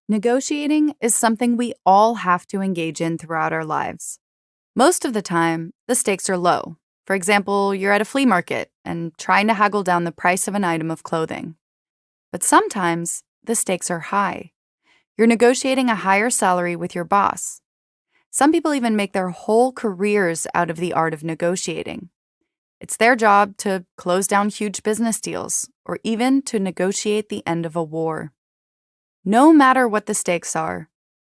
Negotiating is something we all have to engage in throughout our lives. Most of the time, the stakes are low. For example, you're at a flea market and trying to haggle down the price of an item of clothing. But sometimes, the stakes are high. You're negotiating a higher salary with your boss. Some people even make their whole careers out of the art of negotiating. It's their job to close down huge business deals or even to negotiate the end of a war. No matter what the stakes are,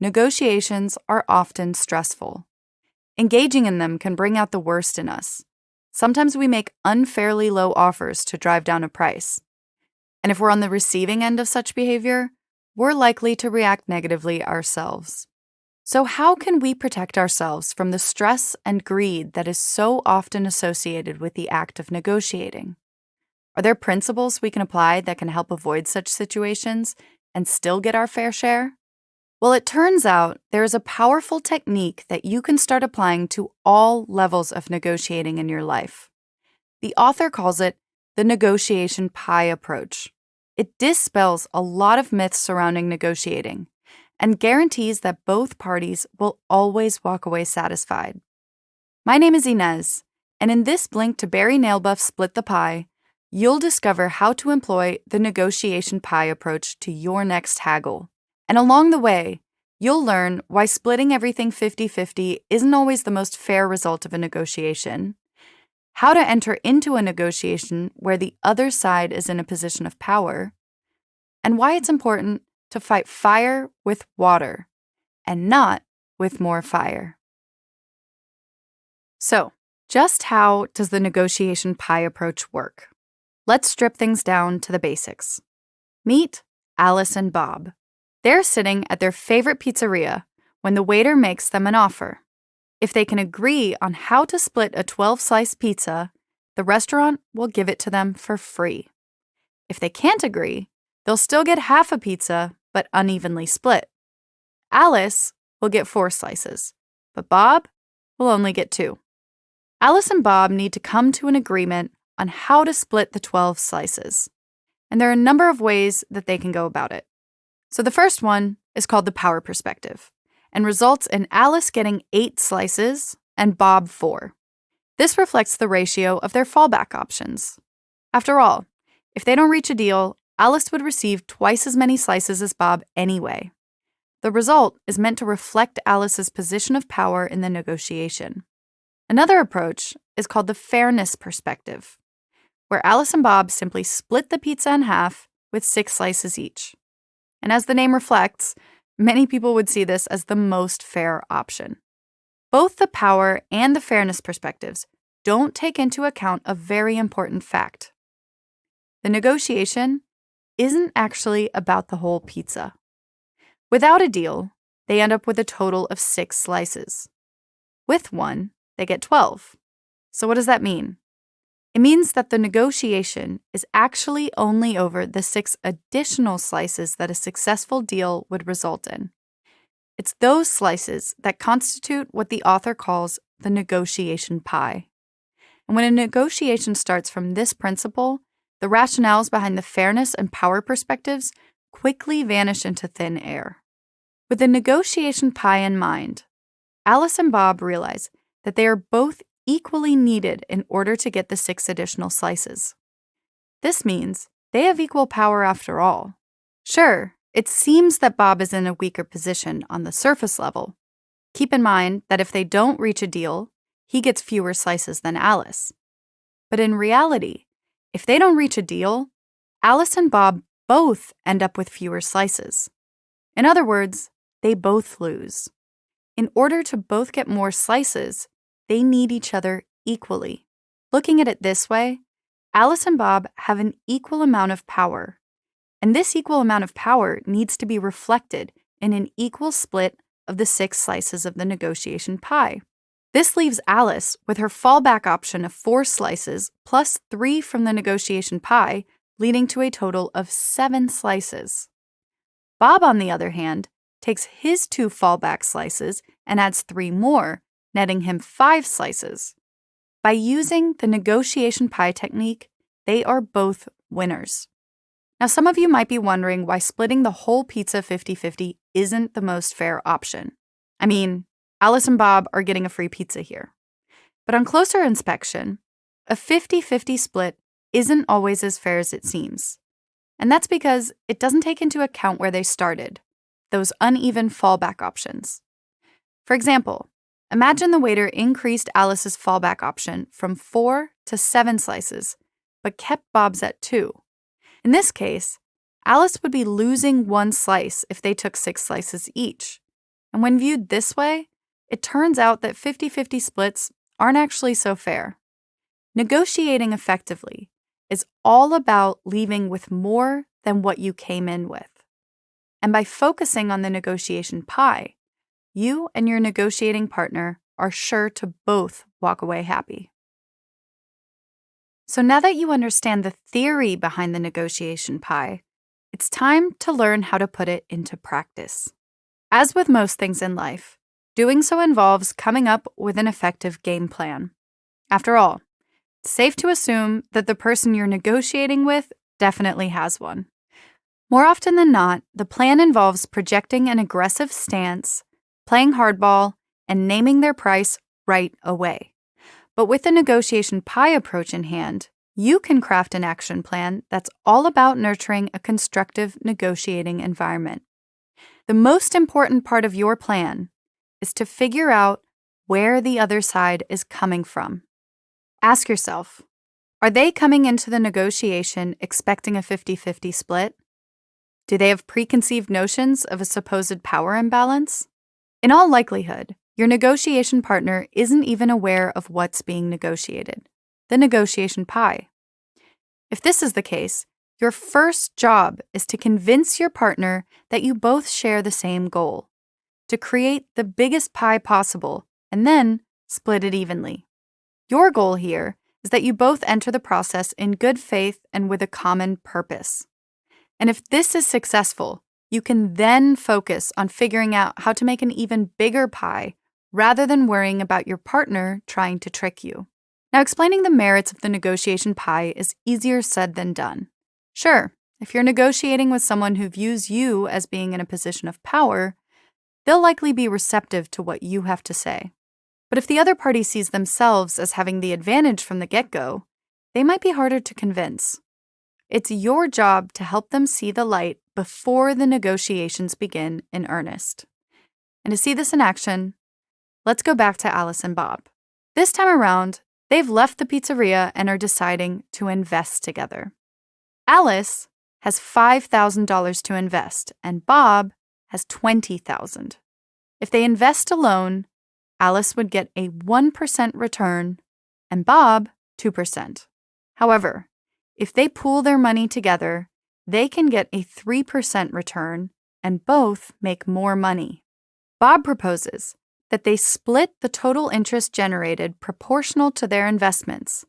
negotiations are often stressful. Engaging in them can bring out the worst in us. Sometimes we make unfairly low offers to drive down a price. And if we're on the receiving end of such behavior, we're likely to react negatively ourselves. So how can we protect ourselves from the stress and greed that is so often associated with the act of negotiating? Are there principles we can apply that can help avoid such situations and still get our fair share? Well, it turns out there is a powerful technique that you can start applying to all levels of negotiating in your life. The author calls it the negotiation pie approach. It dispels a lot of myths surrounding negotiating and guarantees that both parties will always walk away satisfied. My name is Inez, and in this Blink to Barry Nailbuff Split the Pie, you'll discover how to employ the negotiation pie approach to your next haggle. And along the way, you'll learn why splitting everything 50-50 isn't always the most fair result of a negotiation, how to enter into a negotiation where the other side is in a position of power, and why it's important to fight fire with water and not with more fire. So, just how does the negotiation pie approach work? Let's strip things down to the basics. Meet Alice and Bob. They're sitting at their favorite pizzeria when the waiter makes them an offer. If they can agree on how to split a 12-slice pizza, the restaurant will give it to them for free. If they can't agree, they'll still get half a pizza, but unevenly split. Alice will get 4 slices, but Bob will only get 2. Alice and Bob need to come to an agreement on how to split the 12 slices. And there are a number of ways that they can go about it. So the first one is called the power perspective and results in Alice getting 8 slices and Bob 4. This reflects the ratio of their fallback options. After all, if they don't reach a deal, Alice would receive twice as many slices as Bob anyway. The result is meant to reflect Alice's position of power in the negotiation. Another approach is called the fairness perspective, where Alice and Bob simply split the pizza in half with 6 slices each. And as the name reflects, many people would see this as the most fair option. Both the power and the fairness perspectives don't take into account a very important fact. The negotiation isn't actually about the whole pizza. Without a deal, they end up with a total of 6 slices. With one, they get 12. So what does that mean? It means that the negotiation is actually only over the 6 additional slices that a successful deal would result in. It's those slices that constitute what the author calls the negotiation pie. And when a negotiation starts from this principle, the rationales behind the fairness and power perspectives quickly vanish into thin air. With the negotiation pie in mind, Alice and Bob realize that they are both equally needed in order to get the 6 additional slices. This means they have equal power after all. Sure, it seems that Bob is in a weaker position on the surface level. Keep in mind that if they don't reach a deal, he gets fewer slices than Alice. But in reality, if they don't reach a deal, Alice and Bob both end up with fewer slices. In other words, they both lose. In order to both get more slices, they need each other equally. Looking at it this way, Alice and Bob have an equal amount of power, and this equal amount of power needs to be reflected in an equal split of the 6 slices of the negotiation pie. This leaves Alice with her fallback option of 4 slices plus 3 from the negotiation pie, leading to a total of 7 slices. Bob, on the other hand, takes his 2 fallback slices and adds 3 more, netting him 5 slices. By using the negotiation pie technique, they are both winners. Now, some of you might be wondering why splitting the whole pizza 50-50 isn't the most fair option. I mean, Alice and Bob are getting a free pizza here. But on closer inspection, a 50-50 split isn't always as fair as it seems. And that's because it doesn't take into account where they started, those uneven fallback options. For example, imagine the waiter increased Alice's fallback option from 4 to 7 slices, but kept Bob's at 2. In this case, Alice would be losing 1 slice if they took 6 slices each. And when viewed this way, it turns out that 50-50 splits aren't actually so fair. Negotiating effectively is all about leaving with more than what you came in with. And by focusing on the negotiation pie, you and your negotiating partner are sure to both walk away happy. So now that you understand the theory behind the negotiation pie, it's time to learn how to put it into practice. As with most things in life, doing so involves coming up with an effective game plan. After all, it's safe to assume that the person you're negotiating with definitely has one. More often than not, the plan involves projecting an aggressive stance, playing hardball, and naming their price right away. But with the negotiation pie approach in hand, you can craft an action plan that's all about nurturing a constructive negotiating environment. The most important part of your plan is to figure out where the other side is coming from. Ask yourself, are they coming into the negotiation expecting a 50-50 split? Do they have preconceived notions of a supposed power imbalance? In all likelihood, your negotiation partner isn't even aware of what's being negotiated, the negotiation pie. If this is the case, your first job is to convince your partner that you both share the same goal, to create the biggest pie possible and then split it evenly. Your goal here is that you both enter the process in good faith and with a common purpose. And if this is successful, you can then focus on figuring out how to make an even bigger pie rather than worrying about your partner trying to trick you. Now, explaining the merits of the negotiation pie is easier said than done. Sure, if you're negotiating with someone who views you as being in a position of power, they'll likely be receptive to what you have to say. But if the other party sees themselves as having the advantage from the get-go, they might be harder to convince. It's your job to help them see the light before the negotiations begin in earnest. And to see this in action, let's go back to Alice and Bob. This time around, they've left the pizzeria and are deciding to invest together. Alice has $5,000 to invest, and Bob has $20,000. If they invest alone, Alice would get a 1% return, and Bob 2%. However, if they pool their money together, they can get a 3% return, and both make more money. Bob proposes that they split the total interest generated proportional to their investments.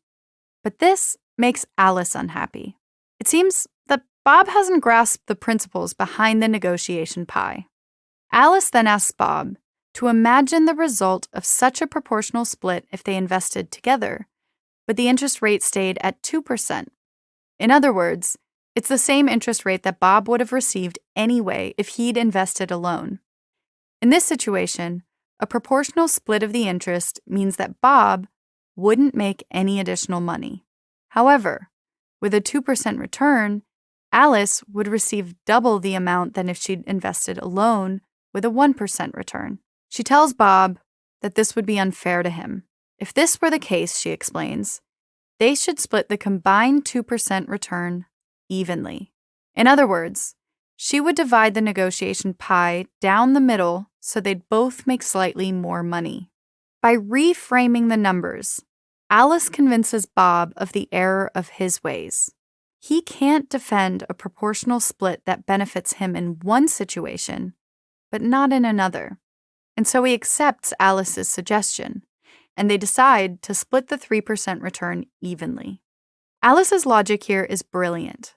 But this makes Alice unhappy. It seems that Bob hasn't grasped the principles behind the negotiation pie. Alice then asks Bob to imagine the result of such a proportional split if they invested together, but the interest rate stayed at 2%. In other words, it's the same interest rate that Bob would have received anyway if he'd invested alone. In this situation, a proportional split of the interest means that Bob wouldn't make any additional money. However, with a 2% return, Alice would receive double the amount than if she'd invested alone with a 1% return. She tells Bob that this would be unfair to him. If this were the case, she explains, they should split the combined 2% return evenly. In other words, she would divide the negotiation pie down the middle so they'd both make slightly more money. By reframing the numbers, Alice convinces Bob of the error of his ways. He can't defend a proportional split that benefits him in one situation, but not in another. And so he accepts Alice's suggestion, and they decide to split the 3% return evenly. Alice's logic here is brilliant,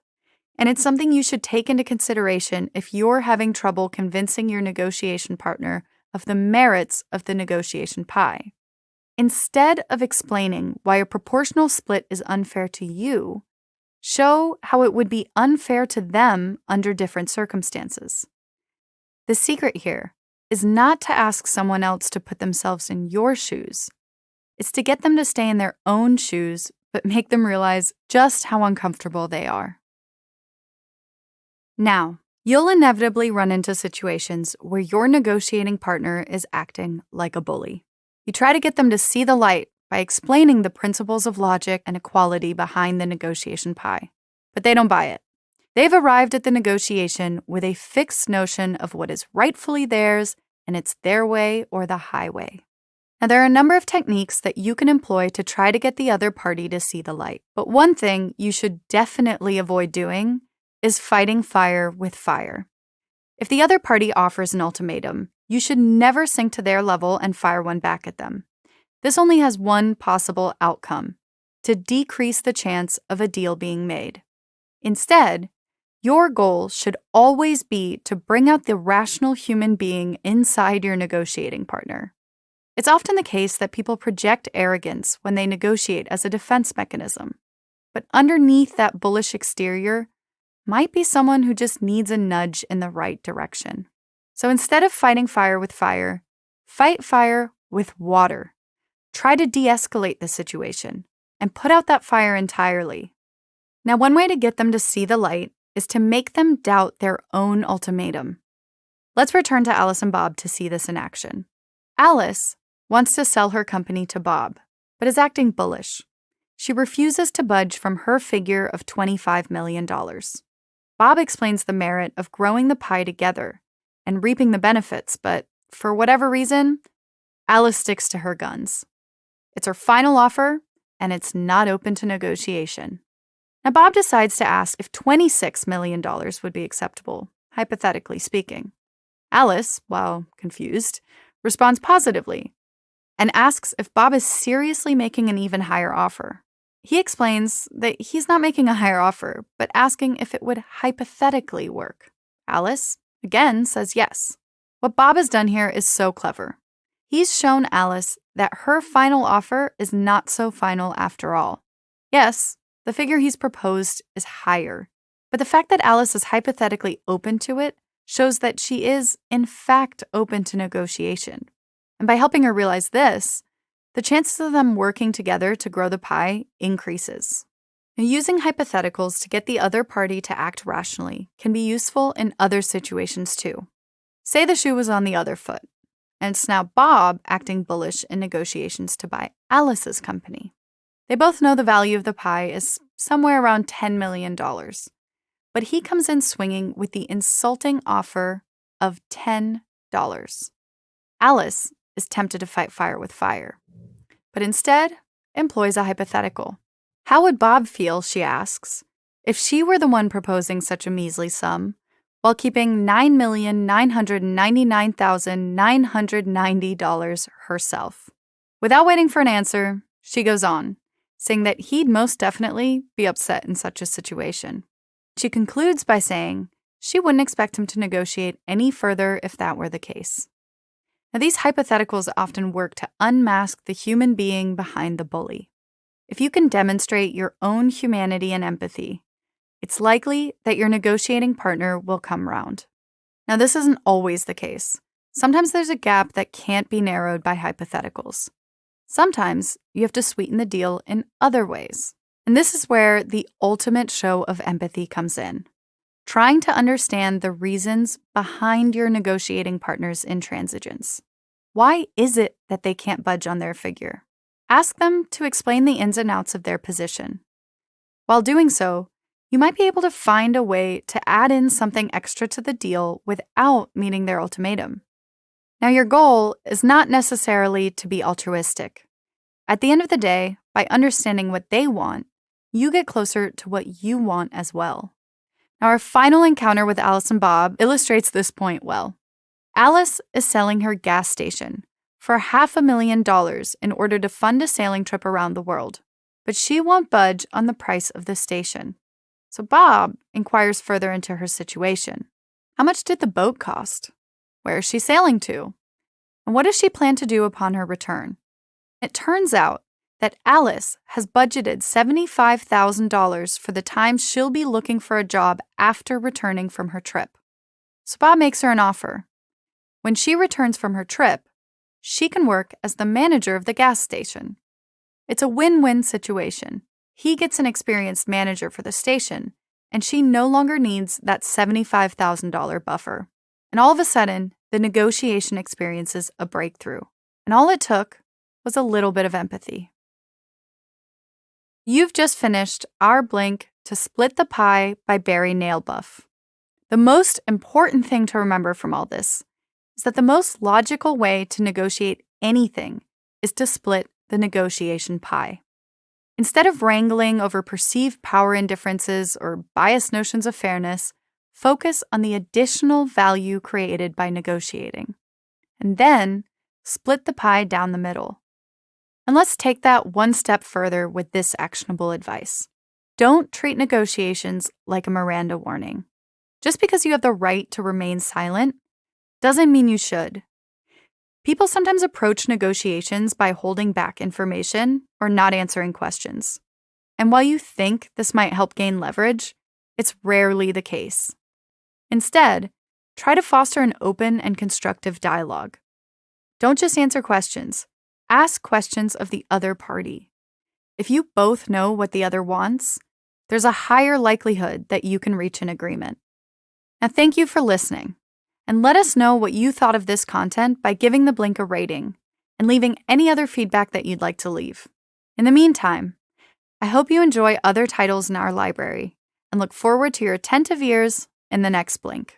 and it's something you should take into consideration if you're having trouble convincing your negotiation partner of the merits of the negotiation pie. Instead of explaining why a proportional split is unfair to you, Show how it would be unfair to them under different circumstances. The secret here is not to ask someone else to put themselves in your shoes. It's to get them to stay in their own shoes, but make them realize just how uncomfortable they are. Now, you'll inevitably run into situations where your negotiating partner is acting like a bully. You try to get them to see the light by explaining the principles of logic and equality behind the negotiation pie, but they don't buy it. They've arrived at the negotiation with a fixed notion of what is rightfully theirs, and it's their way or the highway. Now, there are a number of techniques that you can employ to try to get the other party to see the light, but one thing you should definitely avoid doing is fighting fire with fire. If the other party offers an ultimatum, you should never sink to their level and fire one back at them. This only has one possible outcome: to decrease the chance of a deal being made. Instead, your goal should always be to bring out the rational human being inside your negotiating partner. It's often the case that people project arrogance when they negotiate as a defense mechanism, but underneath that bullish exterior might be someone who just needs a nudge in the right direction. So instead of fighting fire with fire, fight fire with water. Try to de-escalate the situation and put out that fire entirely. Now, one way to get them to see the light is to make them doubt their own ultimatum. Let's return to Alice and Bob to see this in action. Alice wants to sell her company to Bob, but is acting bullish. She refuses to budge from her figure of $25 million. Bob explains the merit of growing the pie together and reaping the benefits, but for whatever reason, Alice sticks to her guns. It's her final offer, and it's not open to negotiation. Now, Bob decides to ask if $26 million would be acceptable, hypothetically speaking. Alice, while confused, responds positively and asks if Bob is seriously making an even higher offer. He explains that he's not making a higher offer, but asking if it would hypothetically work. Alice, again, says yes. What Bob has done here is so clever. He's shown Alice that her final offer is not so final after all. Yes, the figure he's proposed is higher, but the fact that Alice is hypothetically open to it shows that she is, in fact, open to negotiation. And by helping her realize this, the chances of them working together to grow the pie increases. Now, using hypotheticals to get the other party to act rationally can be useful in other situations too. Say the shoe was on the other foot, and it's now Bob acting bullish in negotiations to buy Alice's company. They both know the value of the pie is somewhere around $10 million, but he comes in swinging with the insulting offer of $10. Alice is tempted to fight fire with fire, but instead employs a hypothetical. How would Bob feel, she asks, if she were the one proposing such a measly sum, while keeping $9,999,990 herself? Without waiting for an answer, she goes on, saying that he'd most definitely be upset in such a situation. She concludes by saying she wouldn't expect him to negotiate any further if that were the case. Now, these hypotheticals often work to unmask the human being behind the bully. If you can demonstrate your own humanity and empathy, it's likely that your negotiating partner will come round. Now, this isn't always the case. Sometimes there's a gap that can't be narrowed by hypotheticals. Sometimes you have to sweeten the deal in other ways. And this is where the ultimate show of empathy comes in. Trying to understand the reasons behind your negotiating partner's intransigence. Why is it that they can't budge on their figure? Ask them to explain the ins and outs of their position. While doing so, you might be able to find a way to add in something extra to the deal without meeting their ultimatum. Now, your goal is not necessarily to be altruistic. At the end of the day, by understanding what they want, you get closer to what you want as well. Now, our final encounter with Alice and Bob illustrates this point well. Alice is selling her gas station for $500,000 in order to fund a sailing trip around the world, but she won't budge on the price of the station. So Bob inquires further into her situation. How much did the boat cost? Where is she sailing to? And what does she plan to do upon her return? It turns out that Alice has budgeted $75,000 for the time she'll be looking for a job after returning from her trip. So Bob makes her an offer. When she returns from her trip, she can work as the manager of the gas station. It's a win-win situation. He gets an experienced manager for the station, and she no longer needs that $75,000 buffer. And all of a sudden, the negotiation experiences a breakthrough. And all it took was a little bit of empathy. You've just finished our Blink to Split the Pie by Barry Nailbuff. The most important thing to remember from all this is that the most logical way to negotiate anything is to split the negotiation pie. Instead of wrangling over perceived power indifferences or biased notions of fairness, focus on the additional value created by negotiating. And then split the pie down the middle. And let's take that one step further with this actionable advice. Don't treat negotiations like a Miranda warning. Just because you have the right to remain silent doesn't mean you should. People sometimes approach negotiations by holding back information or not answering questions. And while you think this might help gain leverage, it's rarely the case. Instead, try to foster an open and constructive dialogue. Don't just answer questions. Ask questions of the other party. If you both know what the other wants, there's a higher likelihood that you can reach an agreement. Now, thank you for listening. And let us know what you thought of this content by giving the Blink a rating and leaving any other feedback that you'd like to leave. In the meantime, I hope you enjoy other titles in our library and look forward to your attentive ears in the next Blink.